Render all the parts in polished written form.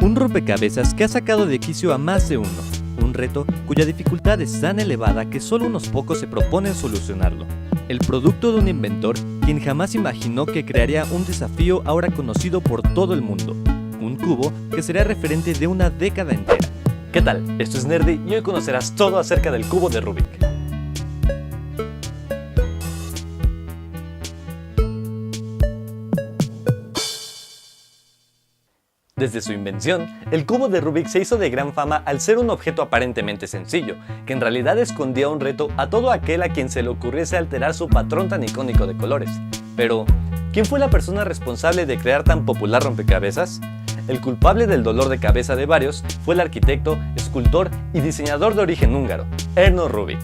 Un rompecabezas que ha sacado de quicio a más de uno. Un reto cuya dificultad es tan elevada que solo unos pocos se proponen solucionarlo. El producto de un inventor quien jamás imaginó que crearía un desafío ahora conocido por todo el mundo. Un cubo que será referente de una década entera. ¿Qué tal? Esto es Nerdy y hoy conocerás todo acerca del cubo de Rubik. Desde su invención, el cubo de Rubik se hizo de gran fama al ser un objeto aparentemente sencillo, que en realidad escondía un reto a todo aquel a quien se le ocurriese alterar su patrón tan icónico de colores. Pero, ¿quién fue la persona responsable de crear tan popular rompecabezas? El culpable del dolor de cabeza de varios fue el arquitecto, escultor y diseñador de origen húngaro, Erno Rubik.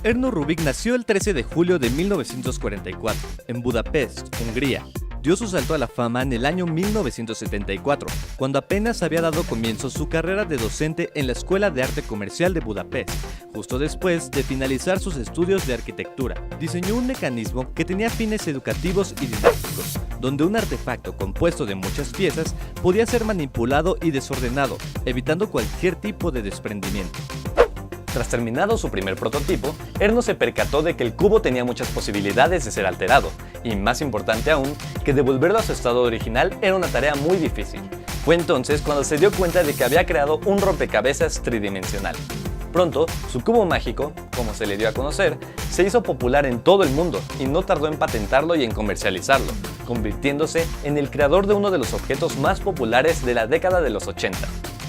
Erno Rubik nació el 13 de julio de 1944, en Budapest, Hungría. Dio su salto a la fama en el año 1974, cuando apenas había dado comienzo su carrera de docente en la Escuela de Arte Comercial de Budapest, justo después de finalizar sus estudios de arquitectura. Diseñó un mecanismo que tenía fines educativos y didácticos, donde un artefacto compuesto de muchas piezas podía ser manipulado y desordenado, evitando cualquier tipo de desprendimiento. Tras terminado su primer prototipo, Erno se percató de que el cubo tenía muchas posibilidades de ser alterado, y más importante aún, que devolverlo a su estado original era una tarea muy difícil. Fue entonces cuando se dio cuenta de que había creado un rompecabezas tridimensional. Pronto, su cubo mágico, como se le dio a conocer, se hizo popular en todo el mundo y no tardó en patentarlo y en comercializarlo, convirtiéndose en el creador de uno de los objetos más populares de la década de los 80.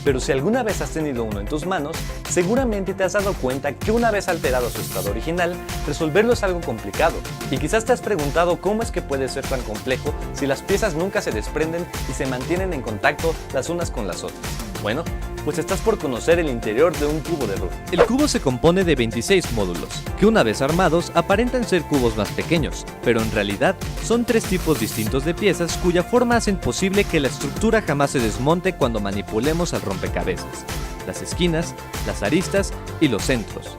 Pero si alguna vez has tenido uno en tus manos, seguramente te has dado cuenta que una vez alterado su estado original, resolverlo es algo complicado. Y quizás te has preguntado cómo es que puede ser tan complejo si las piezas nunca se desprenden y se mantienen en contacto las unas con las otras. Bueno, pues estás por conocer el interior de un cubo de Rubik. El cubo se compone de 26 módulos, que una vez armados aparentan ser cubos más pequeños, pero en realidad son 3 tipos distintos de piezas cuya forma hacen posible que la estructura jamás se desmonte cuando manipulemos al rompecabezas: las esquinas, las aristas y los centros.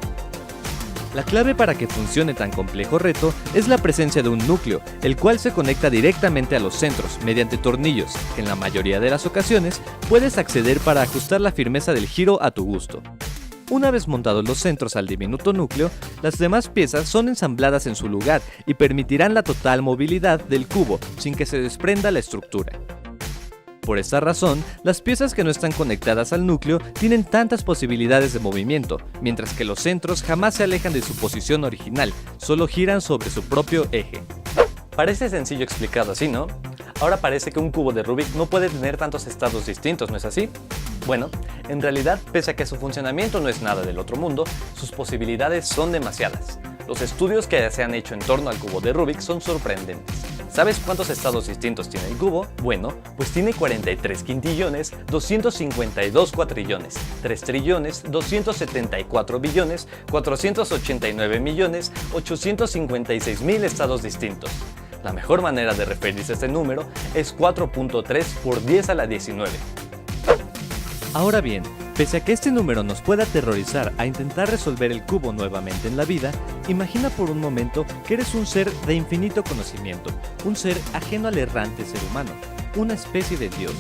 La clave para que funcione tan complejo reto es la presencia de un núcleo, el cual se conecta directamente a los centros mediante tornillos, que en la mayoría de las ocasiones puedes acceder para ajustar la firmeza del giro a tu gusto. Una vez montados los centros al diminuto núcleo, las demás piezas son ensambladas en su lugar y permitirán la total movilidad del cubo sin que se desprenda la estructura. Por esta razón, las piezas que no están conectadas al núcleo tienen tantas posibilidades de movimiento, mientras que los centros jamás se alejan de su posición original, solo giran sobre su propio eje. Parece sencillo explicado así, ¿no? Ahora parece que un cubo de Rubik no puede tener tantos estados distintos, ¿no es así? Bueno, en realidad, pese a que su funcionamiento no es nada del otro mundo, sus posibilidades son demasiadas. Los estudios que se han hecho en torno al cubo de Rubik son sorprendentes. ¿Sabes cuántos estados distintos tiene el cubo? Bueno, pues tiene 43 quintillones, 252 cuatrillones, 3 trillones, 274 billones, 489 millones, 856 mil estados distintos. La mejor manera de referirse a este número es 4.3 por 10 a la 19. Ahora bien, pese a que este número nos pueda aterrorizar a intentar resolver el cubo nuevamente en la vida, imagina por un momento que eres un ser de infinito conocimiento, un ser ajeno al errante ser humano, una especie de Dios.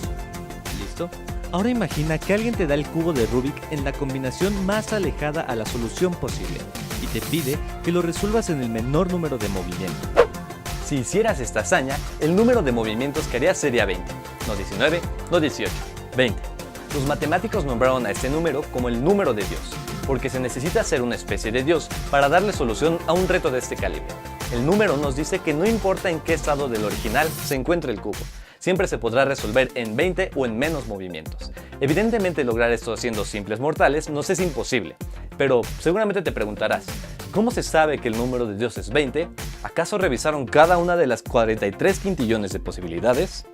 ¿Listo? Ahora imagina que alguien te da el cubo de Rubik en la combinación más alejada a la solución posible y te pide que lo resuelvas en el menor número de movimientos. Si hicieras esta hazaña, el número de movimientos que harías sería 20, no 19, no 18, 20. Los matemáticos nombraron a este número como el número de Dios, porque se necesita ser una especie de Dios para darle solución a un reto de este calibre. El número nos dice que no importa en qué estado del original se encuentre el cubo, siempre se podrá resolver en 20 o en menos movimientos. Evidentemente lograr esto haciendo simples mortales nos es imposible, pero seguramente te preguntarás, ¿cómo se sabe que el número de Dios es 20? ¿Acaso revisaron cada una de las 43 quintillones de posibilidades?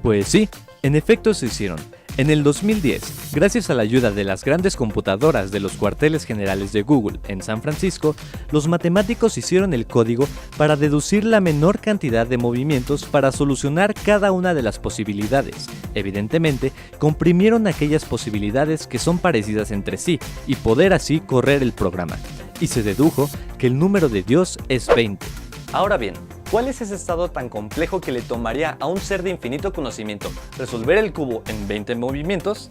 Pues sí, en efecto se hicieron. En el 2010, gracias a la ayuda de las grandes computadoras de los cuarteles generales de Google en San Francisco, los matemáticos hicieron el código para deducir la menor cantidad de movimientos para solucionar cada una de las posibilidades. Evidentemente, comprimieron aquellas posibilidades que son parecidas entre sí y poder así correr el programa. Y se dedujo que el número de Dios es 20. Ahora bien, ¿Cuál es ese estado tan complejo que le tomaría a un ser de infinito conocimiento resolver el cubo en 20 movimientos?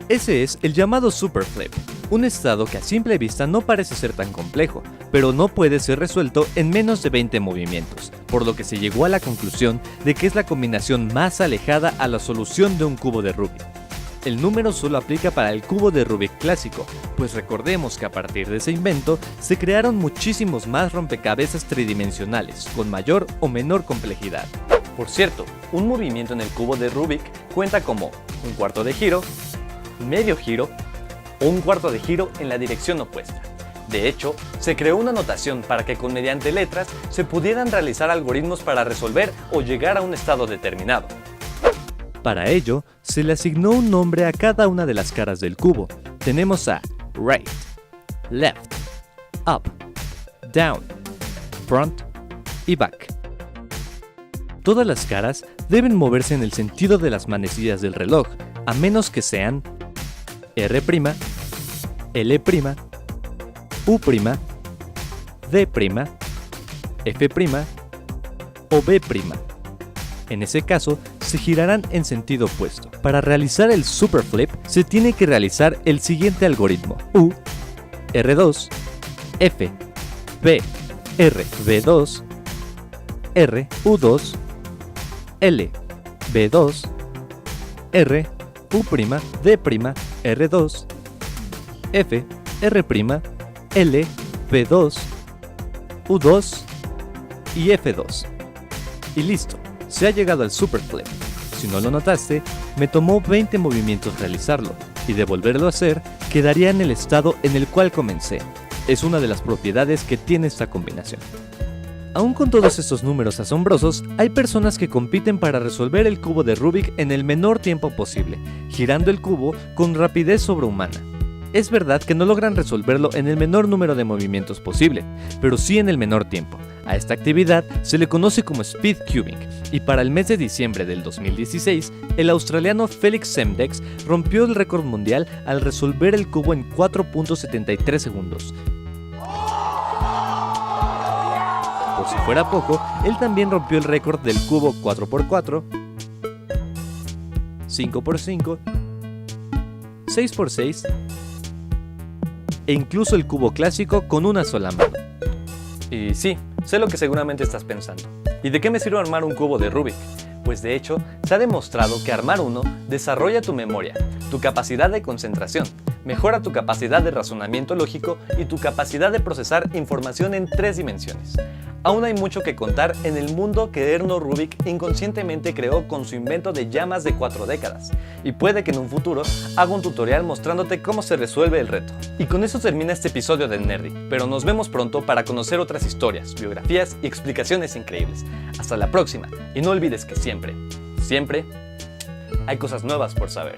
Ese es el llamado Super Flip, un estado que a simple vista no parece ser tan complejo, pero no puede ser resuelto en menos de 20 movimientos, por lo que se llegó a la conclusión de que es la combinación más alejada a la solución de un cubo de Rubik. El número solo aplica para el cubo de Rubik clásico, pues recordemos que a partir de ese invento se crearon muchísimos más rompecabezas tridimensionales, con mayor o menor complejidad. Por cierto, un movimiento en el cubo de Rubik cuenta como un cuarto de giro, medio giro o un cuarto de giro en la dirección opuesta. De hecho, se creó una notación para que mediante letras se pudieran realizar algoritmos para resolver o llegar a un estado determinado. Para ello, se le asignó un nombre a cada una de las caras del cubo. Tenemos a right, left, up, down, front y back. Todas las caras deben moverse en el sentido de las manecillas del reloj, a menos que sean R', L', U', D', F' o B'. En ese caso, se girarán en sentido opuesto. Para realizar el Super Flip, se tiene que realizar el siguiente algoritmo: U, R2, F, B, R, B2, R, U2, L, B2, R, U', D', R2, F, R', L, B2, U2 y F2. Y listo, se ha llegado al Super Flip. Si no lo notaste, me tomó 20 movimientos realizarlo, y de volverlo a hacer, quedaría en el estado en el cual comencé. Es una de las propiedades que tiene esta combinación. Aún con todos estos números asombrosos, hay personas que compiten para resolver el cubo de Rubik en el menor tiempo posible, girando el cubo con rapidez sobrehumana. Es verdad que no logran resolverlo en el menor número de movimientos posible, pero sí en el menor tiempo. A esta actividad se le conoce como Speed Cubing, y para el mes de diciembre del 2016, el australiano Felix Semdex rompió el récord mundial al resolver el cubo en 4.73 segundos. Por si fuera poco, él también rompió el récord del cubo 4x4, 5x5, 6x6 e incluso el cubo clásico con una sola mano. Y sí, sé lo que seguramente estás pensando. ¿Y de qué me sirve armar un cubo de Rubik? Pues de hecho, se ha demostrado que armar uno desarrolla tu memoria, tu capacidad de concentración, mejora tu capacidad de razonamiento lógico y tu capacidad de procesar información en 3 dimensiones. Aún hay mucho que contar en el mundo que Erno Rubik inconscientemente creó con su invento de ya más de 4 décadas, y puede que en un futuro haga un tutorial mostrándote cómo se resuelve el reto. Y con eso termina este episodio de Nerdy, pero nos vemos pronto para conocer otras historias, biografías y explicaciones increíbles. Hasta la próxima, y no olvides que siempre hay cosas nuevas por saber.